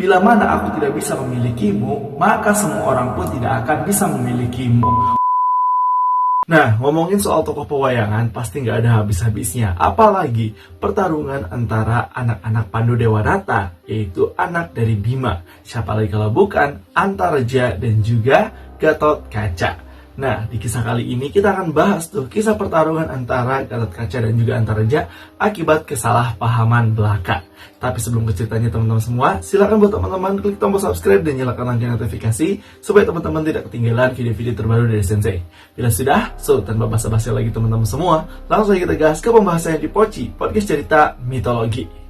Bila mana aku tidak bisa memilikimu, maka semua orang pun tidak akan bisa memilikimu. Nah, ngomongin soal tokoh pewayangan pasti nggak ada habis-habisnya. Apalagi pertarungan antara anak-anak Pandadewanata, yaitu anak dari Bima. Siapa lagi kalau bukan Antareja dan juga Gatotkaca. Nah, di kisah kali ini kita akan bahas tuh kisah pertarungan antara Gatotkaca dan juga Antareja akibat kesalahpahaman belaka. Tapi sebelum ke ceritanya teman-teman semua, silakan buat teman-teman klik tombol subscribe dan nyalakan lonceng notifikasi supaya teman-teman tidak ketinggalan video-video terbaru dari Sensei. Bila sudah, tanpa basa-basi lagi teman-teman semua, langsung saja kita gas ke pembahasannya di Poci, podcast cerita mitologi.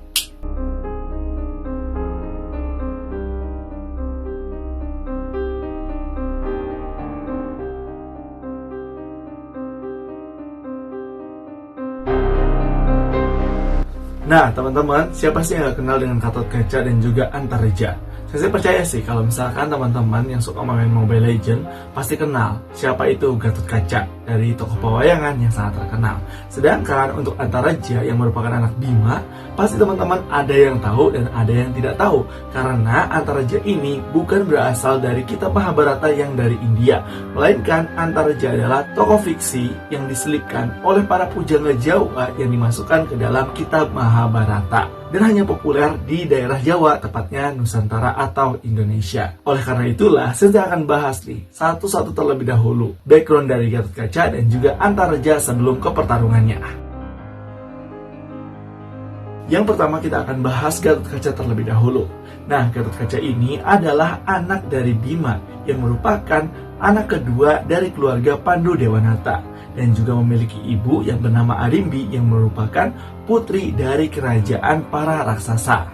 Nah, teman-teman, siapa sih yang gak kenal dengan Gatotkaca dan juga Antareja? Saya percaya sih kalau misalkan teman-teman yang suka main Mobile Legends pasti kenal siapa itu Gatotkaca dari tokoh pewayangan yang sangat terkenal. Sedangkan untuk Antareja yang merupakan anak Bima, pasti teman-teman ada yang tahu dan ada yang tidak tahu. Karena Antareja ini bukan berasal dari kitab Mahabharata yang dari India, melainkan Antareja adalah tokoh fiksi yang diselipkan oleh para pujangga Jawa yang dimasukkan ke dalam kitab Mahabharata dan hanya populer di daerah Jawa, tepatnya Nusantara atau Indonesia. Oleh karena itulah, saya akan bahas nih satu-satu terlebih dahulu background dari Gatotkaca dan juga Antareja sebelum ke pertarungannya. Yang pertama kita akan bahas Gatotkaca terlebih dahulu. Nah, Gatotkaca ini adalah anak dari Bima yang merupakan anak kedua dari keluarga Pandadewanata dan juga memiliki ibu yang bernama Arimbi yang merupakan putri dari kerajaan para raksasa.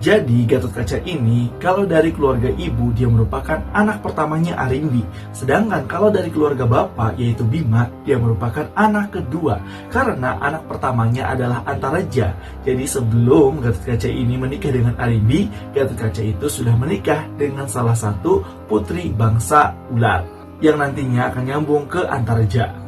Jadi Gatotkaca ini kalau dari keluarga ibu dia merupakan anak pertamanya Arimbi, sedangkan kalau dari keluarga bapak yaitu Bima dia merupakan anak kedua karena anak pertamanya adalah Antareja. Jadi sebelum Gatotkaca ini menikah dengan Arimbi, Gatotkaca itu sudah menikah dengan salah satu putri bangsa ular yang nantinya akan nyambung ke Antareja.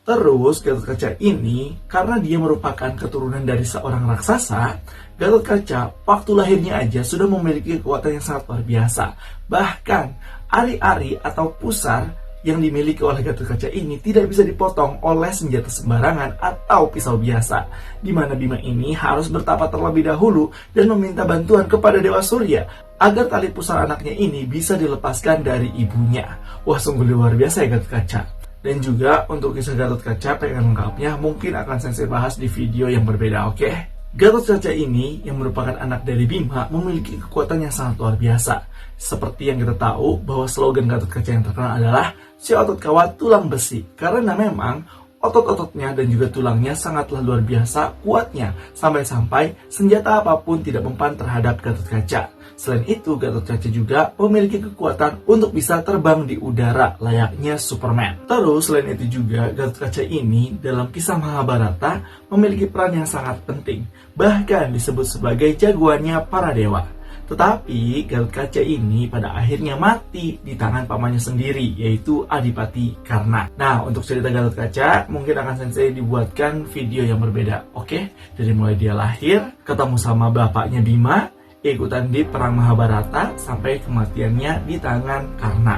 Terus Gatotkaca ini karena dia merupakan keturunan dari seorang raksasa, Gatotkaca waktu lahirnya aja sudah memiliki kekuatan yang sangat luar biasa. Bahkan ari-ari atau pusar yang dimiliki oleh Gatotkaca ini tidak bisa dipotong oleh senjata sembarangan atau pisau biasa, di mana Bima ini harus bertapa terlebih dahulu dan meminta bantuan kepada Dewa Surya agar tali pusar anaknya ini bisa dilepaskan dari ibunya. Wah, sungguh luar biasa ya Gatotkaca. Dan juga untuk kisah Gatotkaca pengen lengkapnya mungkin akan saya bahas di video yang berbeda, oke? Gatotkaca ini yang merupakan anak dari Bima memiliki kekuatan yang sangat luar biasa. Seperti yang kita tahu bahwa slogan Gatotkaca yang terkenal adalah si otot kawat tulang besi. Karena memang otot-ototnya dan juga tulangnya sangatlah luar biasa kuatnya, sampai-sampai senjata apapun tidak mempan terhadap Gatotkaca. Selain itu, Gatotkaca juga memiliki kekuatan untuk bisa terbang di udara layaknya Superman. Terus, selain itu juga, Gatotkaca ini dalam kisah Mahabharata memiliki peran yang sangat penting, bahkan disebut sebagai jagoannya para dewa. Tetapi, Gatotkaca ini pada akhirnya mati di tangan pamannya sendiri, yaitu Adipati Karna. Nah, untuk cerita Gatotkaca, mungkin akan Sensei dibuatkan video yang berbeda, oke? Dari mulai dia lahir, ketemu sama bapaknya Bima, ikutan di perang Mahabharata sampai kematiannya di tangan Karna.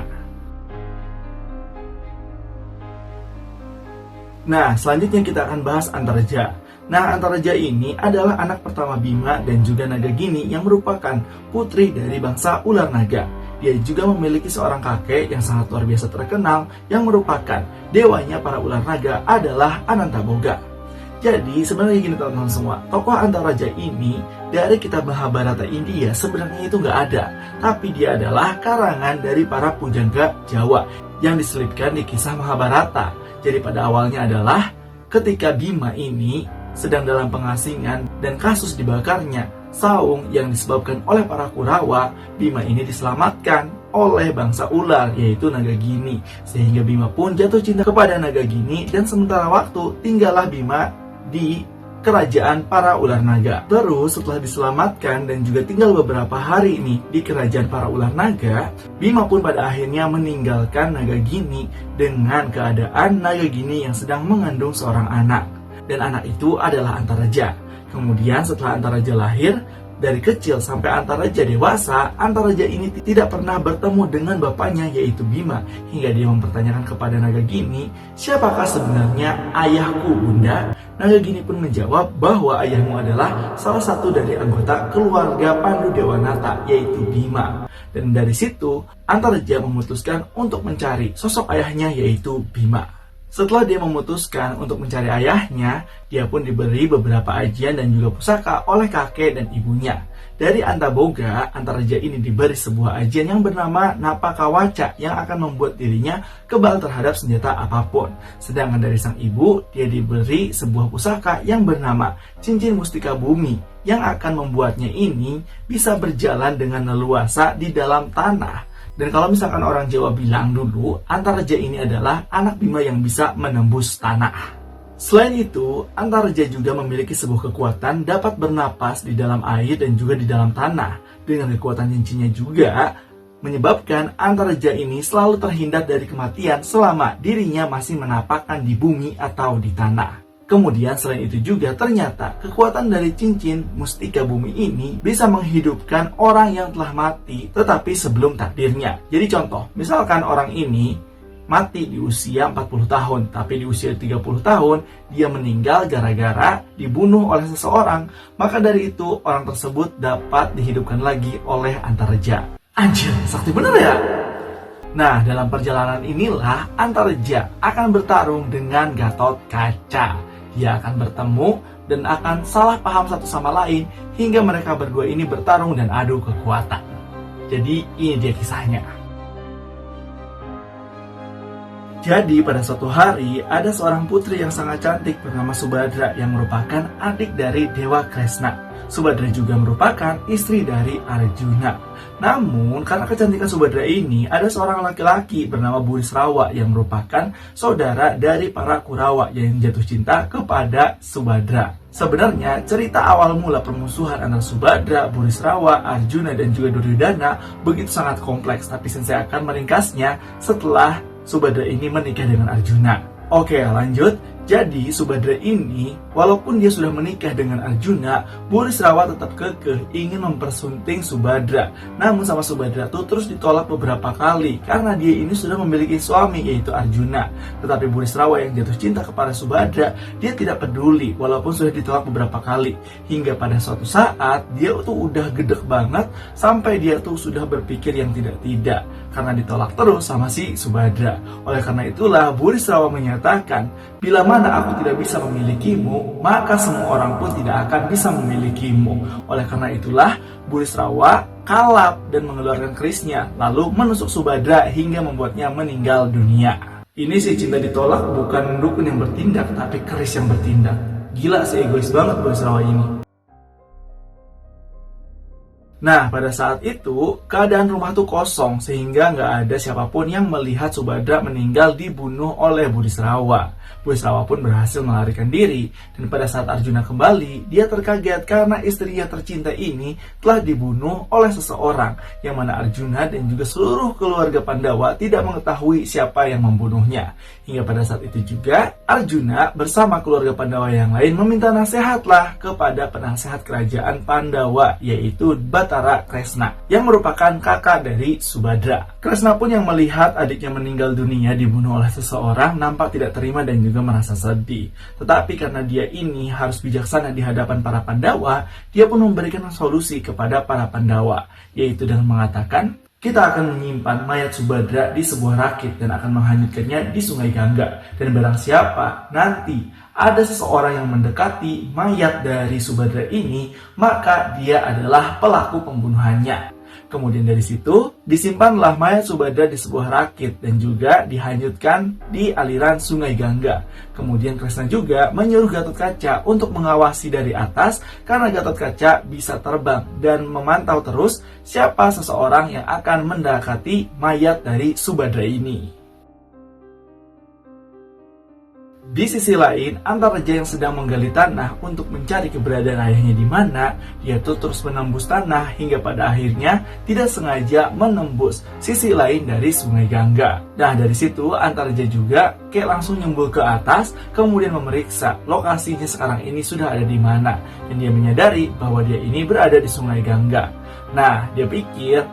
Nah, selanjutnya kita akan bahas Antareja. Nah, Antareja ini adalah anak pertama Bima dan juga Nagagini yang merupakan putri dari bangsa ular naga. Dia juga memiliki seorang kakek yang sangat luar biasa terkenal yang merupakan dewanya para ular naga adalah Anantaboga. Jadi sebenarnya gini teman-teman semua, tokoh Antareja ini dari kitab Mahabharata India sebenarnya itu nggak ada, tapi dia adalah karangan dari para pujangga Jawa yang diselipkan di kisah Mahabharata. Jadi pada awalnya adalah ketika Bima ini sedang dalam pengasingan dan kasus dibakarnya saung yang disebabkan oleh para Kurawa, Bima ini diselamatkan oleh bangsa ular yaitu Nagagini, sehingga Bima pun jatuh cinta kepada Nagagini dan sementara waktu tinggallah Bima di kerajaan para ular naga. Terus setelah diselamatkan dan juga tinggal beberapa hari ini di kerajaan para ular naga, Bima pun pada akhirnya meninggalkan Nagagini dengan keadaan Nagagini yang sedang mengandung seorang anak. Dan anak itu adalah Antareja. Kemudian setelah Antaraja lahir, dari kecil sampai Antaraja dewasa, Antaraja ini tidak pernah bertemu dengan bapaknya yaitu Bima. Hingga dia mempertanyakan kepada Nagagini, siapakah sebenarnya ayahku bunda? Nagagini pun menjawab bahwa ayahmu adalah salah satu dari anggota keluarga Pandu Dewanata yaitu Bima. Dan dari situ, Antaraja memutuskan untuk mencari sosok ayahnya yaitu Bima. Setelah dia memutuskan untuk mencari ayahnya, dia pun diberi beberapa ajian dan juga pusaka oleh kakek dan ibunya. Dari Antaboga, Antaraja ini diberi sebuah ajian yang bernama Napakawaca yang akan membuat dirinya kebal terhadap senjata apapun. Sedangkan dari sang ibu, dia diberi sebuah pusaka yang bernama Cincin Mustika Bumi yang akan membuatnya ini bisa berjalan dengan leluasa di dalam tanah. Dan kalau misalkan orang Jawa bilang dulu, Antaraja ini adalah anak Bima yang bisa menembus tanah. Selain itu, Antaraja juga memiliki sebuah kekuatan dapat bernapas di dalam air dan juga di dalam tanah. Dengan kekuatan cincinnya juga, menyebabkan Antaraja ini selalu terhindar dari kematian selama dirinya masih menapakkan di bumi atau di tanah. Kemudian selain itu juga ternyata kekuatan dari cincin Mustika Bumi ini bisa menghidupkan orang yang telah mati tetapi sebelum takdirnya. Jadi contoh, misalkan orang ini mati di usia 40 tahun, tapi di usia 30 tahun dia meninggal gara-gara dibunuh oleh seseorang, maka dari itu orang tersebut dapat dihidupkan lagi oleh Antaraja. Anjir, sakti bener ya? Nah, dalam perjalanan inilah Antaraja akan bertarung dengan Gatotkaca. Dia akan bertemu dan akan salah paham satu sama lain hingga mereka berdua ini bertarung dan adu kekuatan. Jadi ini dia kisahnya. Jadi pada suatu hari ada seorang putri yang sangat cantik bernama Subadra yang merupakan adik dari Dewa Kresna. Subadra juga merupakan istri dari Arjuna. Namun karena kecantikan Subadra ini, ada seorang laki-laki bernama Burisrawa yang merupakan saudara dari para Kurawa yang jatuh cinta kepada Subadra. Sebenarnya cerita awal mula permusuhan antara Subadra, Burisrawa, Arjuna dan juga Duryodhana begitu sangat kompleks, tapi saya akan meringkasnya setelah Subadra ini menikah dengan Arjuna. Oke, lanjut. Jadi Subadra ini, walaupun dia sudah menikah dengan Arjuna, Burisrawa tetap kekeh ingin mempersunting Subadra. Namun sama Subadra tuh terus ditolak beberapa kali karena dia ini sudah memiliki suami yaitu Arjuna. Tetapi Burisrawa yang jatuh cinta kepada Subadra, dia tidak peduli walaupun sudah ditolak beberapa kali. Hingga pada suatu saat dia tuh udah gedek banget sampai dia tuh sudah berpikir yang tidak-tidak karena ditolak terus sama si Subadra. Oleh karena itulah Burisrawa menyatakan, bila mana aku tidak bisa memilikimu, maka semua orang pun tidak akan bisa memilikimu. Oleh karena itulah Burisrawa kalap dan mengeluarkan kerisnya, lalu menusuk Subadra hingga membuatnya meninggal dunia. Ini sih cinta ditolak bukan dukun yang bertindak, tapi keris yang bertindak. Gila sih, egois banget Burisrawa ini. Nah, pada saat itu, keadaan rumah tuh kosong sehingga nggak ada siapapun yang melihat Subadra meninggal dibunuh oleh Burisrawa. Burisrawa pun berhasil melarikan diri, dan pada saat Arjuna kembali, dia terkaget karena istrinya tercinta ini telah dibunuh oleh seseorang, yang mana Arjuna dan juga seluruh keluarga Pandawa tidak mengetahui siapa yang membunuhnya. Hingga pada saat itu juga, Arjuna bersama keluarga Pandawa yang lain meminta nasihatlah kepada penasehat kerajaan Pandawa, yaitu Batara Kresna, yang merupakan kakak dari Subadra. Kresna pun yang melihat adiknya meninggal dunia dibunuh oleh seseorang nampak tidak terima dan juga merasa sedih. Tetapi karena dia ini harus bijaksana di hadapan para Pandawa, dia pun memberikan solusi kepada para Pandawa, yaitu dengan mengatakan, kita akan menyimpan mayat Subadra di sebuah rakit dan akan menghanyutkannya di Sungai Gangga. Dan barang siapa nanti ada seseorang yang mendekati mayat dari Subadra ini, maka dia adalah pelaku pembunuhannya. Kemudian dari situ disimpanlah mayat Subadra di sebuah rakit dan juga dihanyutkan di aliran Sungai Gangga. Kemudian Kresna juga menyuruh Gatotkaca untuk mengawasi dari atas karena Gatotkaca bisa terbang dan memantau terus siapa seseorang yang akan mendekati mayat dari Subadra ini. Di sisi lain, Antareja yang sedang menggali tanah untuk mencari keberadaan ayahnya di mana, dia tuh terus menembus tanah hingga pada akhirnya tidak sengaja menembus sisi lain dari Sungai Gangga. Nah, dari situ Antareja juga kayak langsung nyembul ke atas, kemudian memeriksa lokasinya sekarang ini sudah ada di mana, dan dia menyadari bahwa dia ini berada di Sungai Gangga. Nah, dia pikir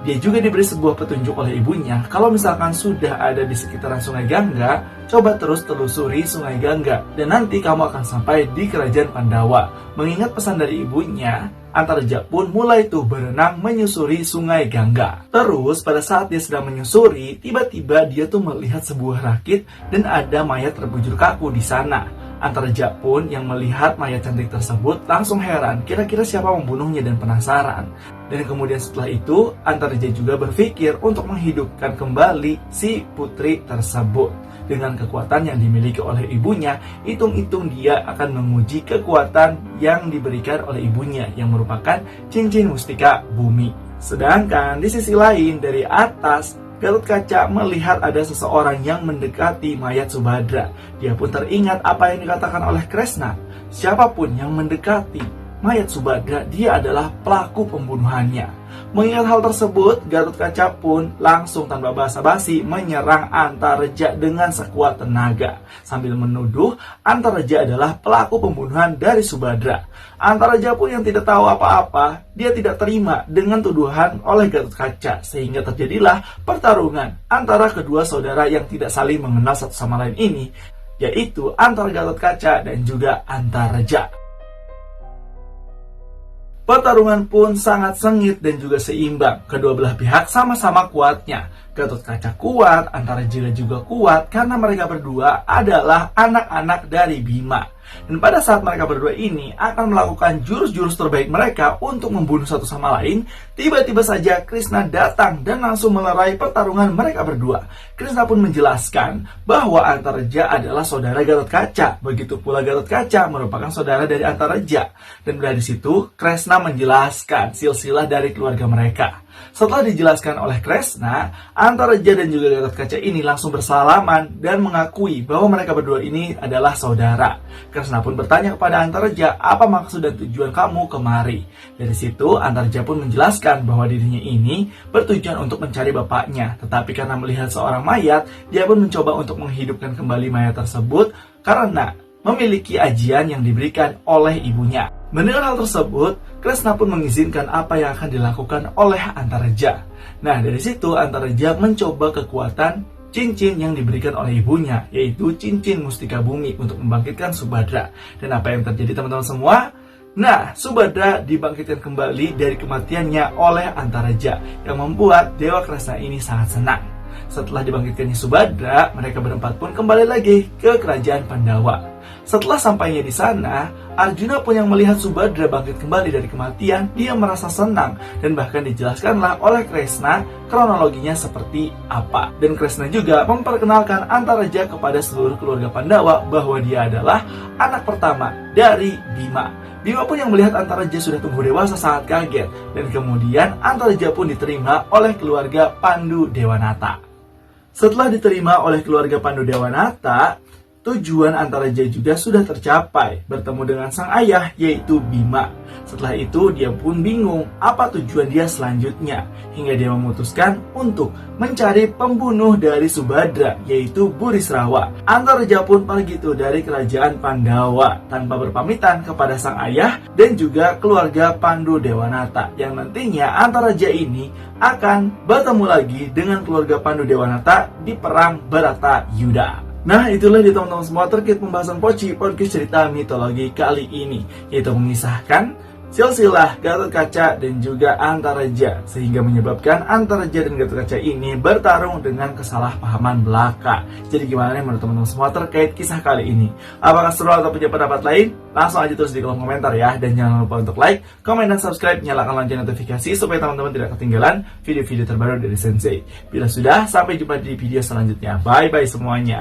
dia juga diberi sebuah petunjuk oleh ibunya, kalau misalkan sudah ada di sekitaran Sungai Gangga, coba terus telusuri Sungai Gangga, dan nanti kamu akan sampai di Kerajaan Pandawa. Mengingat pesan dari ibunya, Antareja pun mulai tuh berenang menyusuri Sungai Gangga. Terus pada saat dia sedang menyusuri, tiba-tiba dia tuh melihat sebuah rakit dan ada mayat terbujur kaku di sana. Antareja pun yang melihat mayat cantik tersebut langsung heran kira-kira siapa membunuhnya dan penasaran. Dan kemudian setelah itu Antareja juga berpikir untuk menghidupkan kembali si putri tersebut. Dengan kekuatan yang dimiliki oleh ibunya, hitung-hitung dia akan menguji kekuatan yang diberikan oleh ibunya yang merupakan cincin mustika bumi. Sedangkan di sisi lain dari atas, Gatot-Kaca melihat ada seseorang yang mendekati mayat Subadra. Dia pun teringat apa yang dikatakan oleh Kresna. Siapapun yang mendekati mayat Subadra, dia adalah pelaku pembunuhannya. Mengingat hal tersebut, Gatot-Kaca pun langsung tanpa basa-basi menyerang Antareja dengan sekuat tenaga, sambil menuduh Antareja adalah pelaku pembunuhan dari Subadra. Antareja pun yang tidak tahu apa-apa, dia tidak terima dengan tuduhan oleh Gatot-Kaca, sehingga terjadilah pertarungan antara kedua saudara yang tidak saling mengenal satu sama lain ini, yaitu antara Gatot-Kaca dan juga Antareja. Pertarungan pun sangat sengit dan juga seimbang. Kedua belah pihak sama-sama kuatnya. Gatot-Kaca kuat, Antareja juga kuat karena mereka berdua adalah anak-anak dari Bima. Dan pada saat mereka berdua ini akan melakukan jurus-jurus terbaik mereka untuk membunuh satu sama lain, tiba-tiba saja Krishna datang dan langsung melerai pertarungan mereka berdua. Krishna pun menjelaskan bahwa Antareja adalah saudara Gatot-Kaca, begitu pula Gatot-Kaca merupakan saudara dari Antareja. Dan dari situ Krishna menjelaskan silsilah dari keluarga mereka. Setelah dijelaskan oleh Kresna, Antareja dan juga Gatot-Kaca ini langsung bersalaman dan mengakui bahwa mereka berdua ini adalah saudara. Kresna pun bertanya kepada Antareja, apa maksud dan tujuan kamu kemari? Dari situ Antareja pun menjelaskan bahwa dirinya ini bertujuan untuk mencari bapaknya, tetapi karena melihat seorang mayat, dia pun mencoba untuk menghidupkan kembali mayat tersebut karena memiliki ajian yang diberikan oleh ibunya. Mendengar hal tersebut, Kresna pun mengizinkan apa yang akan dilakukan oleh Antareja. Nah, dari situ Antareja mencoba kekuatan cincin yang diberikan oleh ibunya, yaitu cincin mustika bumi untuk membangkitkan Subadra. Dan apa yang terjadi teman-teman semua? Nah, Subadra dibangkitkan kembali dari kematiannya oleh Antareja, yang membuat Dewa Kresna ini sangat senang. Setelah dibangkitkannya Subadra, mereka berempat pun kembali lagi ke Kerajaan Pandawa. Setelah sampainya di sana, Arjuna pun yang melihat Subadra bangkit kembali dari kematian, dia merasa senang dan bahkan dijelaskanlah oleh Kresna kronologinya seperti apa. Dan Kresna juga memperkenalkan Antareja kepada seluruh keluarga Pandawa bahwa dia adalah anak pertama dari Bima. Bima pun yang melihat Antareja sudah tumbuh dewasa sangat kaget, dan kemudian Antareja pun diterima oleh keluarga Pandu Dewanata. Setelah diterima oleh keluarga Pandu Dewanata, tujuan Antareja juga sudah tercapai, bertemu dengan sang ayah yaitu Bima. Setelah itu dia pun bingung apa tujuan dia selanjutnya, hingga dia memutuskan untuk mencari pembunuh dari Subadra yaitu Burisrawa. Antareja pun pergi tuh dari kerajaan Pandawa tanpa berpamitan kepada sang ayah dan juga keluarga Pandu Dewanata, yang nantinya Antareja ini akan bertemu lagi dengan keluarga Pandu Dewanata di perang Bharatayuda. Nah, itulah dia teman-teman semua terkait pembahasan Poci podcast cerita mitologi kali ini, yaitu mengisahkan silsilah Gatot-Kaca dan juga Antareja, sehingga menyebabkan Antareja dan Gatot-Kaca ini bertarung dengan kesalahpahaman belaka. Jadi gimana nih menurut teman-teman semua terkait kisah kali ini? Apakah seru atau punya pendapat lain? Langsung aja tulis di kolom komentar ya. Dan jangan lupa untuk like, komen, dan subscribe, nyalakan lonceng notifikasi supaya teman-teman tidak ketinggalan video-video terbaru dari Sensei. Bila sudah, sampai jumpa di video selanjutnya. Bye-bye semuanya.